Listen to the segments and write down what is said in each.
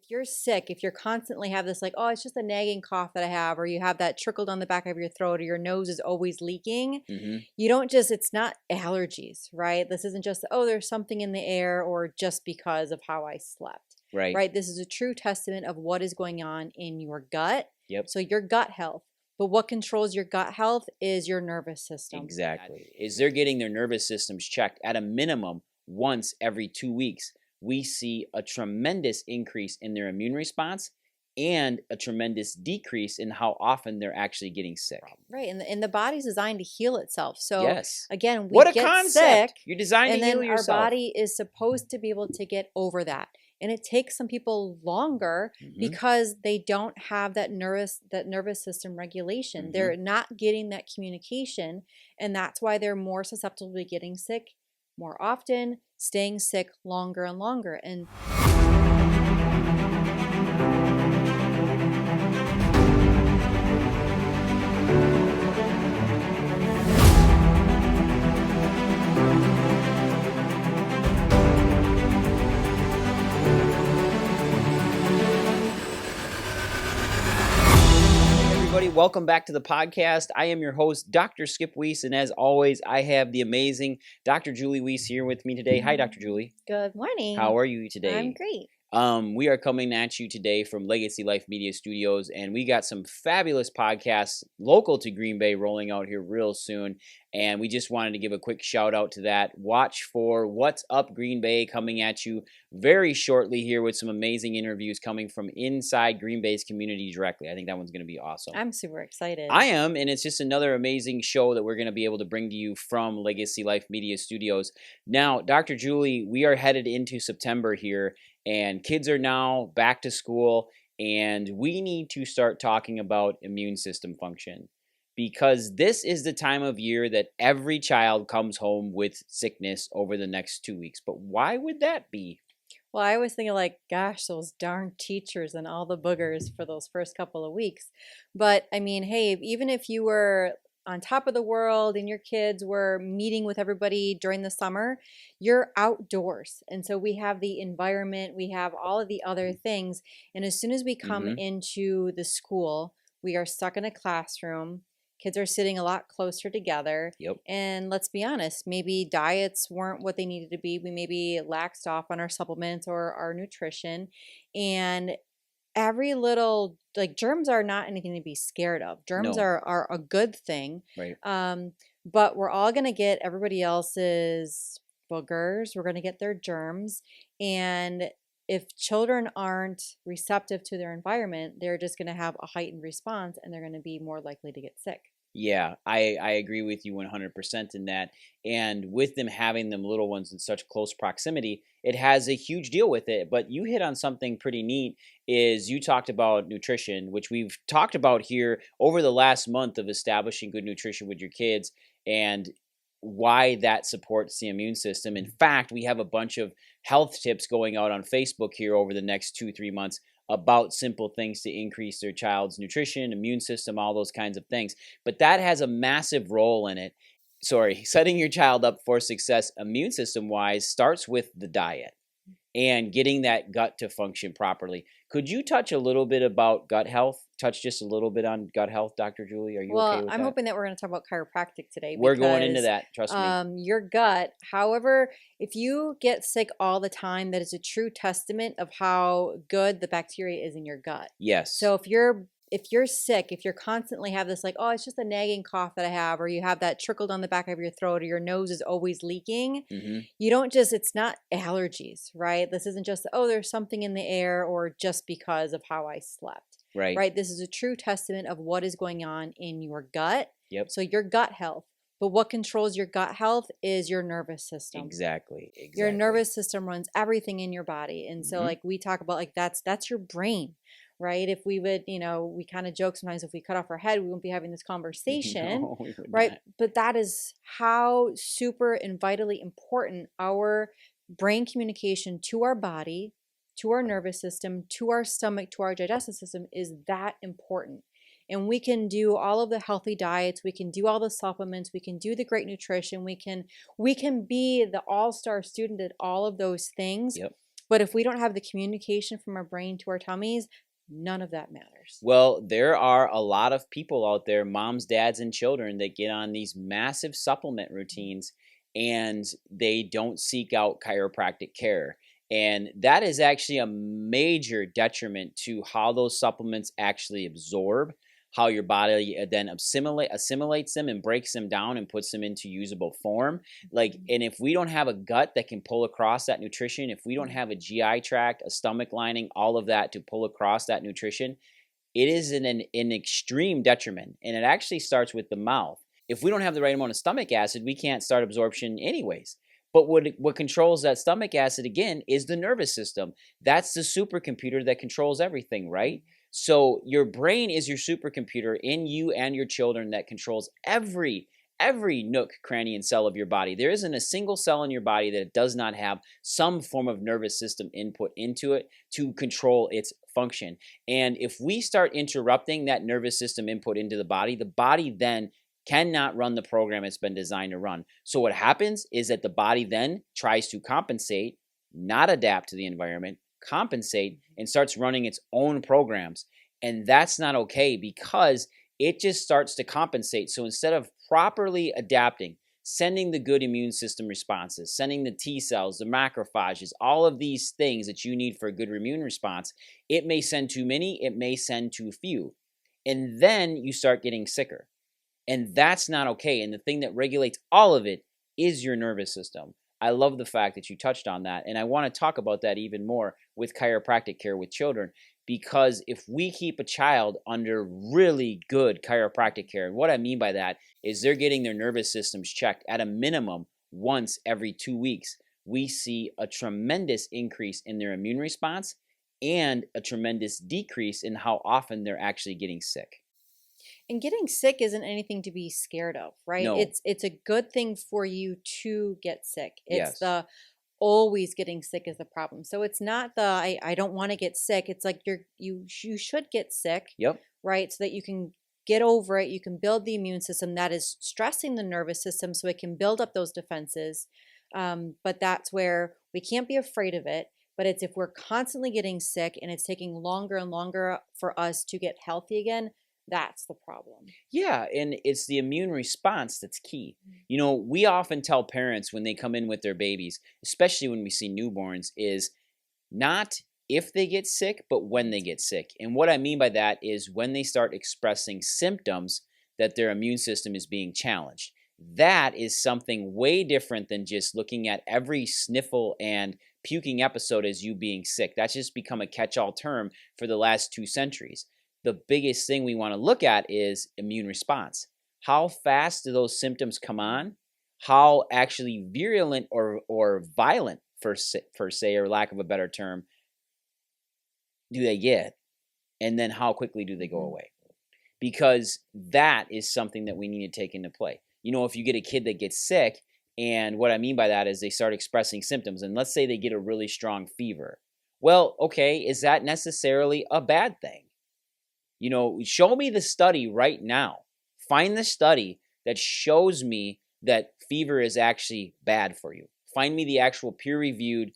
If you're sick, if you're constantly have this like, oh, it's just a nagging cough that I have, or you have that trickle down the back of your throat, or your nose is always leaking, Hmm. you don't just, it's not allergies, right? This isn't just, oh, there's something in the air or just because of how I slept, Right. right? This is a true testament of what is going on in your gut. Yep. So your gut health. But what controls your gut health is your nervous system. Exactly. Is they're getting their nervous systems checked at a minimum once every 2 weeks. We see a tremendous increase in their immune response and a tremendous decrease in how often they're actually getting sick. Right. And the body's designed to heal itself. So Yes. again, we What a get sick concept. You're designed to and heal then our yourself. body is supposed to be able to get over that. And it takes some people longer Hmm. because they don't have that nervous system regulation. Hmm. They're not getting that communication, and that's why they're more susceptible to getting sick more often, staying sick longer and longer. And Everybody, welcome back to the podcast. I am your host, Dr. Skip Wyss, and as always, I have the amazing Dr. Julie Wyss here with me today. Hi, Dr. Julie. good morning. How are you today? I'm great. We are coming at you today from Legacy Life Media Studios, and we got some fabulous podcasts local to Green Bay rolling out here real soon. And we just wanted to give a quick shout out to that. Watch for What's Up Green Bay coming at you very shortly here with some amazing interviews coming from inside Green Bay's community directly. I think that one's going to be awesome. I'm super excited. I am, and it's just another amazing show that we're going to be able to bring to you from Legacy Life Media Studios. Now, Dr. Julie, we are headed into September here, and kids are now back to school, and we need to start talking about immune system function because this is the time of year that every child comes home with sickness over the next 2 weeks. But why would that be? Well, I was thinking like, gosh, those darn teachers and all the boogers for those first couple of weeks. But I mean, hey, even if you were on top of the world and your kids were meeting with everybody during the summer, you're outdoors. And so we have the environment, we have all of the other things. And as soon as we come Mhm. into the school, we are stuck in a classroom. Kids are sitting a lot closer together. Yep. And let's be honest, maybe diets weren't what they needed to be. We maybe laxed off on our supplements or our nutrition. And every little, like, germs are not anything to be scared of. Germs No. are a good thing. Right. But we're all going to get everybody else's boogers. We're going to get their germs. And if children aren't receptive to their environment, they're just going to have a heightened response and they're going to be more likely to get sick. Yeah, I agree with you 100% in that. And with them having them little ones in such close proximity, it has a huge deal with it. But you hit on something pretty neat is you talked about nutrition, which we've talked about here over the last month of establishing good nutrition with your kids and why that supports the immune system. In fact, we have a bunch of health tips going out on Facebook here over the next 2-3 months about simple things to increase their child's nutrition, immune system, all those kinds of things. But that has a massive role in it. Sorry, setting your child up for success immune system wise starts with the diet and getting that gut to function properly. Could you touch a little bit about gut health? Touch just a little bit on gut health, Dr. Julie? Are you okay Well, with I'm that? hoping that we're going to talk about chiropractic today We're going into because that, trust me. your gut, however, if you get sick all the time, that is a true testament of how good the bacteria is in your gut. Yes. So if you're sick, if you're constantly have this like, oh, it's just a nagging cough that I have, or you have that trickle down the back of your throat, or your nose is always leaking, Hmm. you don't just, it's not allergies, right? This isn't just, oh, there's something in the air or just because of how I slept, Right. right? This is a true testament of what is going on in your gut. Yep. So your gut health. But what controls your gut health is your nervous system. Exactly. Your nervous system runs everything in your body. And so Mhm. like we talk about, like that's your brain, right? If we would, we kind of joke sometimes, if we cut off our head, we wouldn't be having this conversation. No, we would right? not. But that is how super and vitally important our brain communication to our body, to our nervous system, to our stomach, to our digestive system is that important. And we can do all of the healthy diets, we can do all the supplements, we can do the great nutrition, we can be the all-star student at all of those things. Yep. But if we don't have the communication from our brain to our tummies, none of that matters. Well, there are a lot of people out there, moms, dads, and children, that get on these massive supplement routines and they don't seek out chiropractic care. And that is actually a major detriment to how those supplements actually absorb, how your body then assimilates them and breaks them down and puts them into usable form. Like, and if we don't have a gut that can pull across that nutrition, if we don't have a GI tract, a stomach lining, all of that to pull across that nutrition, it is an extreme detriment. And it actually starts with the mouth. If we don't have the right amount of stomach acid, we can't start absorption anyways. But what controls that stomach acid, again, is the nervous system. That's the supercomputer that controls everything, right? So your brain is your supercomputer in you and your children that controls every nook, cranny, and cell of your body. There isn't a single cell in your body that does not have some form of nervous system input into it to control its function. And if we start interrupting that nervous system input into the body then cannot run the program it's been designed to run. So what happens is that the body then tries to compensate, not adapt to the environment, compensate, and starts running its own programs. And that's not okay because it just starts to compensate. So instead of properly adapting, sending the good immune system responses, sending the T cells, the macrophages, all of these things that you need for a good immune response, it may send too many, it may send too few. And then you start getting sicker. And that's not okay. And the thing that regulates all of it is your nervous system. I love the fact that you touched on that. And I want to talk about that even more with chiropractic care with children. Because if we keep a child under really good chiropractic care, and what I mean by that is they're getting their nervous systems checked at a minimum once every 2 weeks, we see a tremendous increase in their immune response and a tremendous decrease in how often they're actually getting sick. And getting sick isn't anything to be scared of, right? No. It's a good thing for you to get sick. It's Yes. the always getting sick is the problem. So it's not the I don't want to get sick. It's like you should get sick, Yep. right? So that you can get over it. You can build the immune system that is stressing the nervous system so it can build up those defenses. But that's where we can't be afraid of it. But it's if we're constantly getting sick and it's taking longer and longer for us to get healthy again, that's the problem. Yeah, and it's the immune response that's key. You know, we often tell parents when they come in with their babies, especially when we see newborns, is not if they get sick, but when they get sick. And what I mean by that is when they start expressing symptoms that their immune system is being challenged. That is something way different than just looking at every sniffle and puking episode as you being sick. That's just become a catch-all term for the last 2 centuries. The biggest thing we want to look at is immune response. How fast do those symptoms come on? How actually virulent or violent, for say, or lack of a better term, do they get? And then how quickly do they go away? Because that is something that we need to take into play. You know, if you get a kid that gets sick, and what I mean by that is they start expressing symptoms, and let's say they get a really strong fever. Well, okay, is that necessarily a bad thing? You know, show me the study right now. Find the study that shows me that fever is actually bad for you. Find me the actual peer-reviewed,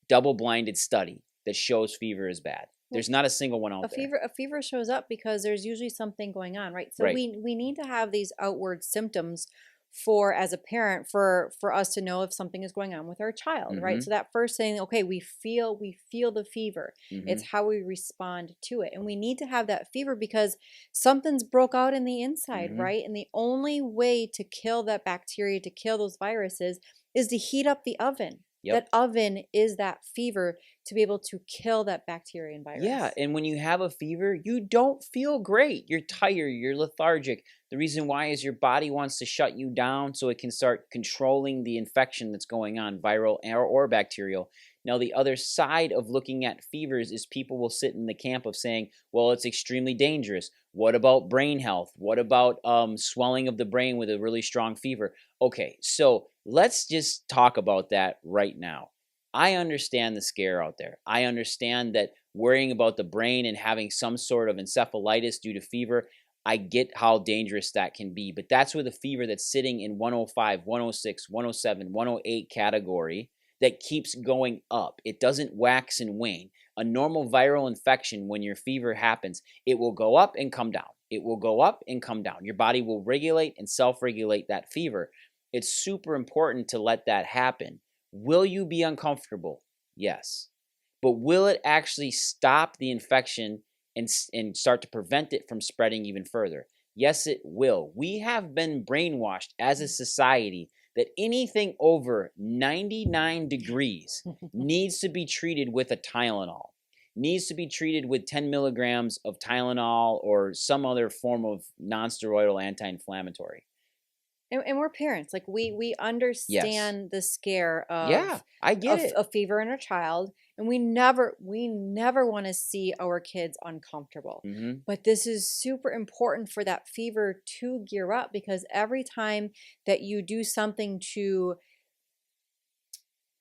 double-blinded study that shows fever is bad. There's not a single one out there. A fever shows up because there's usually something going on, right? So Right. we need to have these outward symptoms for as a parent for us to know if something is going on with our child, right? Mhm. So that first thing, okay, we feel the fever. Mhm. It's how we respond to it. And we need to have that fever because something's broke out in the inside, Mhm. right? And the only way to kill that bacteria, to kill those viruses is to heat up the oven. Yep. That oven is that fever to be able to kill that bacteria and virus. Yeah, and when you have a fever, you don't feel great. You're tired, you're lethargic. The reason why is your body wants to shut you down so it can start controlling the infection that's going on, viral or bacterial. Now, the other side of looking at fevers is people will sit in the camp of saying, well, it's extremely dangerous. What about brain health? What about swelling of the brain with a really strong fever? Okay, so let's just talk about that right now. I understand the scare out there. I understand that worrying about the brain and having some sort of encephalitis due to fever, I get how dangerous that can be. But that's where the fever that's sitting in 105, 106, 107, 108 category that keeps going up. It doesn't wax and wane. A normal viral infection, when your fever happens, it will go up and come down. It will go up and come down. Your body will regulate and self-regulate that fever. It's super important to let that happen. Will you be uncomfortable? Yes. But will it actually stop the infection and start to prevent it from spreading even further? Yes, it will. We have been brainwashed as a society that anything over 99 degrees needs to be treated with a Tylenol, needs to be treated with 10 milligrams of Tylenol or some other form of nonsteroidal anti-inflammatory. And we're parents. Like we Yes. understand the scare Yeah, I get it. a fever in a child, and we never want to see our kids uncomfortable. Hmm. But this is super important for that fever to gear up, because every time that you do something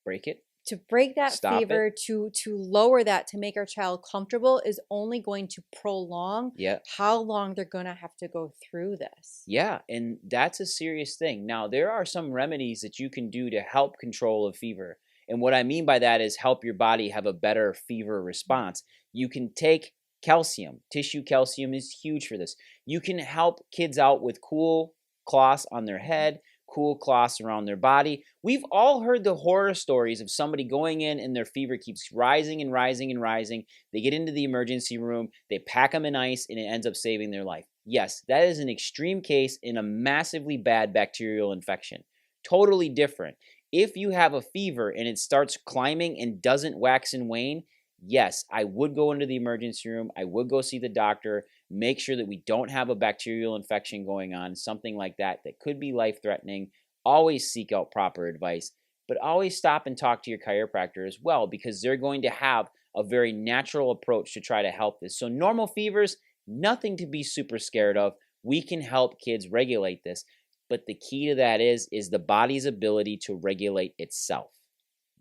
Break it. to break that Stop it. fever, to lower that, to make our child comfortable, is only going to prolong Yeah. how long they're going to have to go through this. Yeah, and that's a serious thing. Now, there are some remedies that you can do to help control a fever. And what I mean by that is help your body have a better fever response. You can take calcium. Tissue calcium is huge for this. You can help kids out with cool cloths on their head, cool cloths around their body. We've all heard the horror stories of somebody going in and their fever keeps rising and rising and rising. They get into the emergency room, they pack them in ice, and it ends up saving their life. Yes, that is an extreme case in a massively bad bacterial infection. Totally different. If you have a fever and it starts climbing and doesn't wax and wane, yes, I would go into the emergency room. I would go see the doctor, make sure that we don't have a bacterial infection going on, something like that that could be life-threatening. Always seek out proper advice, but always stop and talk to your chiropractor as well, because they're going to have a very natural approach to try to help this. So normal fevers, nothing to be super scared of. We can help kids regulate this, but the key to that is the body's ability to regulate itself.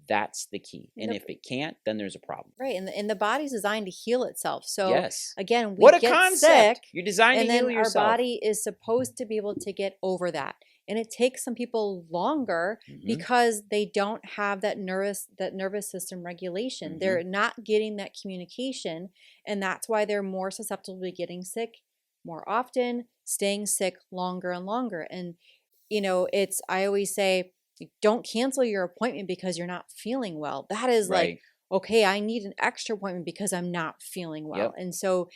That's the key. And if it can't, then there's a problem. Right, and the body's designed to heal itself. So Yes. again, we What a get sick, concept. You're designed to and heal then our yourself. body is supposed to be able to get over that. And it takes some people longer Hmm. because they don't have that nervous system regulation. Hmm. They're not getting that communication, and that's why they're more susceptible to getting sick more often, staying sick longer and longer. And it's, I always say, don't cancel your appointment because you're not feeling well. That is like, Right. okay, I need an extra appointment because I'm not feeling well. Yep. And so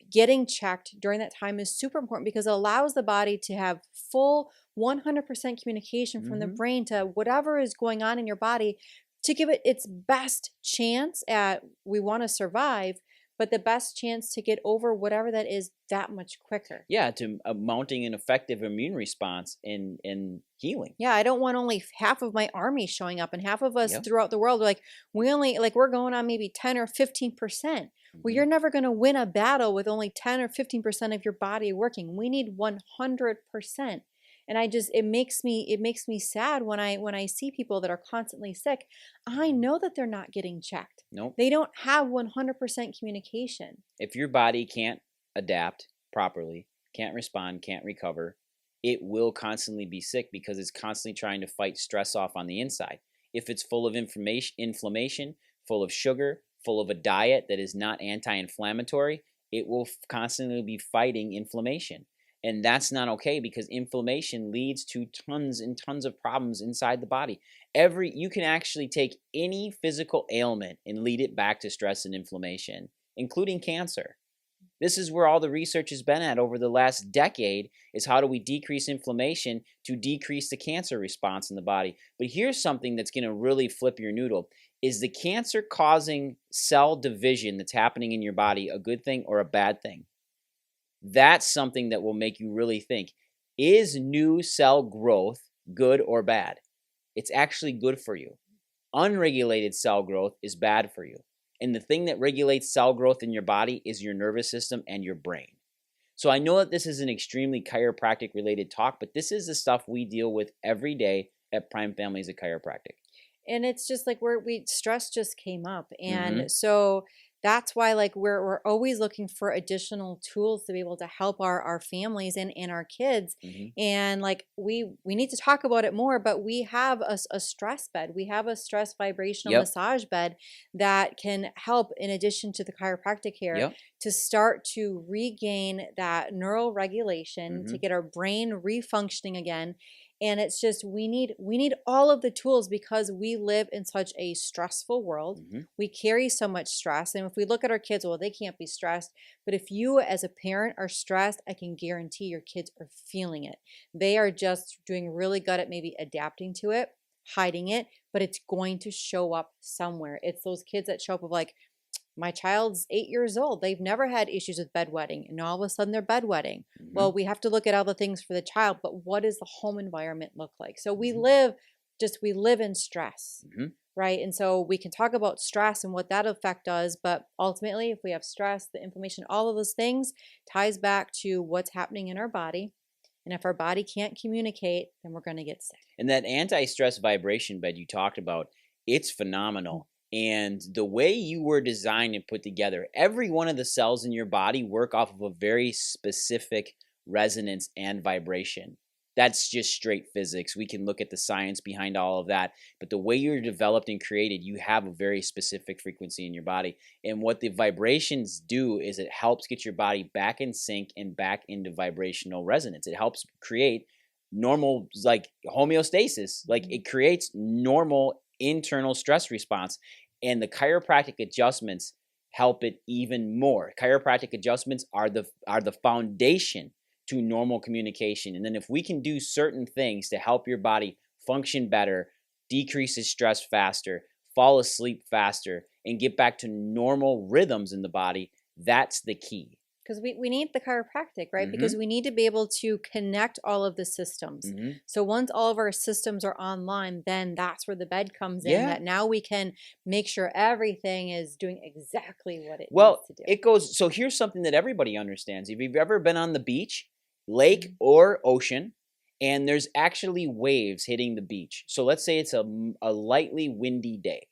getting checked during that time is super important, because it allows the body to have full 100% communication from the Hmm. brain to whatever is going on in your body, to give it its best chance at, we want to survive, but the best chance to get over whatever that is that much quicker. Yeah, to mounting an effective immune response in healing. Yeah, I don't want only half of my army showing up, and half of us Yep. throughout the world are like, we're going on maybe 10 or 15%. Well, Hmm. you're never going to win a battle with only 10 or 15% of your body working. We need 100%. And it makes me sad when I see people that are constantly sick. I know that they're not getting checked. Nope. They don't have 100% communication. If your body can't adapt properly, can't respond, can't recover, it will constantly be sick because it's constantly trying to fight stress off on the inside. If it's full of inflammation, full of sugar, full of a diet that is not anti-inflammatory, it will constantly be fighting inflammation. And that's not okay, because inflammation leads to tons and tons of problems inside the body. You can actually take any physical ailment and lead it back to stress and inflammation, including cancer. This is where all the research has been at over the last decade, is how do we decrease inflammation to decrease the cancer response in the body. But here's something that's going to really flip your noodle. Is the cancer causing cell division that's happening in your body a good thing or a bad thing? That's something that will make you really think. Is new cell growth good or bad? It's actually good for you. Unregulated cell growth is bad for you. And the thing that regulates cell growth in your body is your nervous system and your brain. So I know that this is an extremely chiropractic related talk, but this is the stuff we deal with every day at Prime Families of Chiropractic. And it's just like, stress just came up. Mm-hmm. And so that's why like we're always looking for additional tools to be able to help our families and our kids. Hmm. And like we need to talk about it more, but we have a stress bed. We have a stress vibrational Yep. massage bed that can help, in addition to the chiropractic care, Yep. to start to regain that neural regulation, to Hmm. get our brain refunctioning again. And it's just we need all of the tools because we live in such a stressful world. Hmm. We carry so much stress, and if we look at our kids, well, they can't be stressed, but if you as a parent are stressed, I can guarantee your kids are feeling it. They are just doing really good at maybe adapting to it, hiding it, but it's going to show up somewhere. It's those kids that show up with like, my child's 8 years old. They've never had issues with bedwetting, and all of a sudden they're bedwetting. Hmm. Well, we have to look at all the things for the child, but what does the home environment look like? So Hmm. we live in stress, Hmm. right? And so we can talk about stress and what that effect does, but ultimately, if we have stress, the inflammation, all of those things ties back to what's happening in our body. And if our body can't communicate, then we're going to get sick. And that anti-stress vibration bed you talked about, it's phenomenal. And the way you were designed and put together, every one of the cells in your body work off of a very specific resonance and vibration. That's just straight physics. We can look at the science behind all of that. But the way you're developed and created, you have a very specific frequency in your body. And what the vibrations do is it helps get your body back in sync and back into vibrational resonance. It helps create normal, like homeostasis. Like it creates normal internal stress response, and the chiropractic adjustments help it even more. Chiropractic adjustments are the foundation to normal communication. And then if we can do certain things to help your body function better, decreases stress faster, fall asleep faster, and get back to normal rhythms in the body, that's the key. Because we need the chiropractic, right? Mm-hmm. Because we need to be able to connect all of the systems. Mm-hmm. So once all of our systems are online, then that's where the bed comes in, Yeah. that now we can make sure everything is doing exactly what it needs Well, to do. it goes. So here's something that everybody understands. If you've ever been on the beach, lake, Mhm. or ocean, and there's actually waves hitting the beach. So let's say it's a lightly windy day,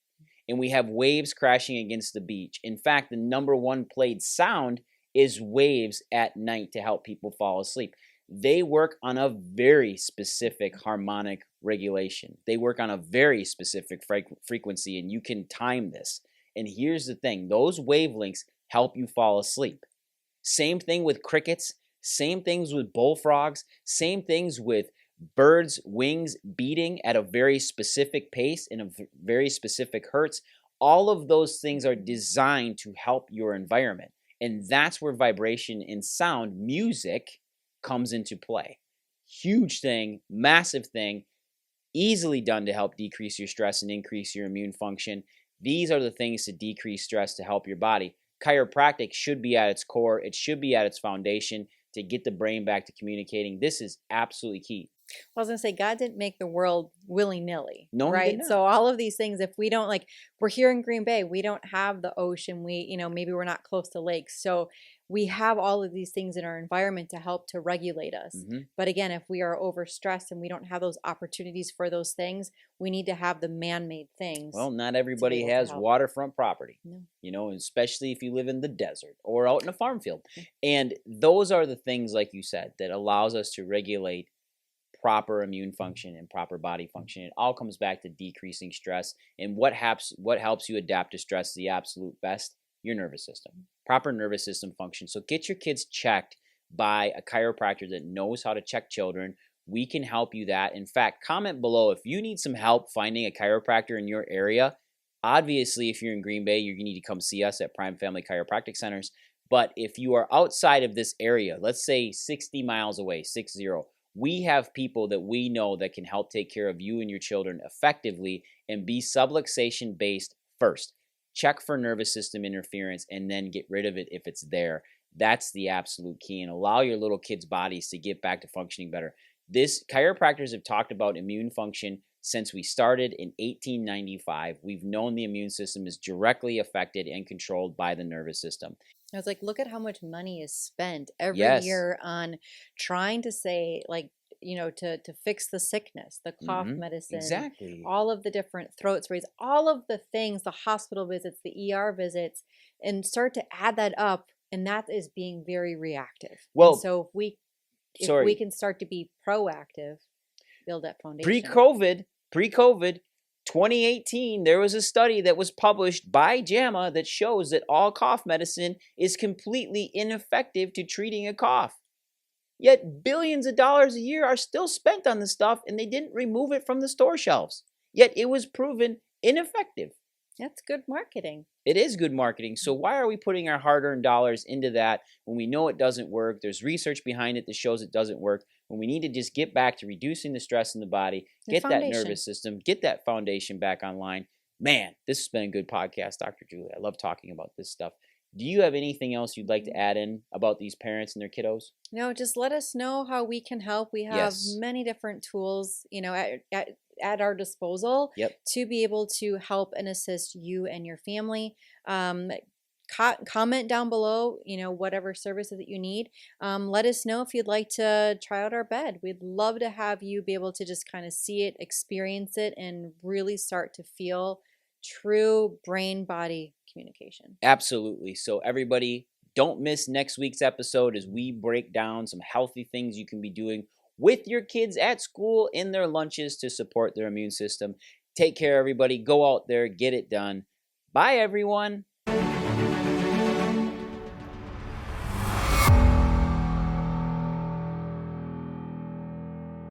and we have waves crashing against the beach. In fact, the number one played sound is waves at night to help people fall asleep. They work on a very specific harmonic regulation. They work on a very specific frequency, and you can time this. And here's the thing, those wavelengths help you fall asleep. Same thing with crickets, same things with bullfrogs, same things with birds' wings beating at a very specific pace in a very specific hertz. All of those things are designed to help your environment. And that's where vibration and sound, music, comes into play. Huge thing, massive thing, easily done to help decrease your stress and increase your immune function. These are the things to decrease stress to help your body. Chiropractic should be at its core, it should be at its foundation to get the brain back to communicating. This is absolutely key. I was gonna say God didn't make the world willy-nilly, No, he did right? not. So all of these things, if we don't like, we're here in Green Bay, we don't have the ocean, maybe we're not close to lakes. So we have all of these things in our environment to help to regulate us. Hmm. But again, if we are overstressed and we don't have those opportunities for those things, we need to have the man-made things Well, not to be everybody able to has help. waterfront property, No. especially if you live in the desert or out in a farm field. And those are the things, like you said, that allows us to regulate proper immune function and proper body function. It all comes back to decreasing stress. And what helps you adapt to stress the absolute best? Your nervous system. Proper nervous system function. So get your kids checked by a chiropractor that knows how to check children. We can help you that. In fact, comment below if you need some help finding a chiropractor in your area. Obviously, if you're in Green Bay, you need to come see us at Prime Family Chiropractic Centers. But if you are outside of this area, let's say 60 miles away, 60, we have people that we know that can help take care of you and your children effectively and be subluxation based first. Check for nervous system interference and then get rid of it if it's there. That's the absolute key, and allow your little kids' bodies to get back to functioning better. This chiropractors have talked about immune function since we started in 1895. We've known the immune system is directly affected and controlled by the nervous system. I was like, look at how much money is spent every Yes. year on trying to say, like, to fix the sickness, the cough medicine, Exactly. all of the different throat sprays, all of the things, the hospital visits, the ER visits, and start to add that up. And that is being very reactive. And Well, so if we sorry. can start to be proactive, build that foundation. Pre-COVID, pre-COVID, 2018, there was a study that was published by JAMA that shows that all cough medicine is completely ineffective to treating a cough. Yet billions of dollars a year are still spent on this stuff, and they didn't remove it from the store shelves. Yet it was proven ineffective. That's good marketing. It is good marketing. So why are we putting our hard-earned dollars into that when we know it doesn't work? There's research behind it that shows it doesn't work. When we need to just get back to reducing the stress in the body, The get that foundation. nervous system, get that foundation back online. Man, this has been a good podcast, Dr. Julie. I love talking about this stuff. Do you have anything else you'd like to add in about these parents and their kiddos? No, just let us know how we can help. We have Yes. many different tools, at our disposal Yep. to be able to help and assist you and your family. Comment down below, whatever services that you need. Let us know if you'd like to try out our bed. We'd love to have you be able to just kind of see it, experience it, and really start to feel true brain-body communication. Absolutely. So everybody, don't miss next week's episode as we break down some healthy things you can be doing with your kids at school in their lunches to support their immune system. Take care, everybody. Go out there, get it done. Bye, everyone.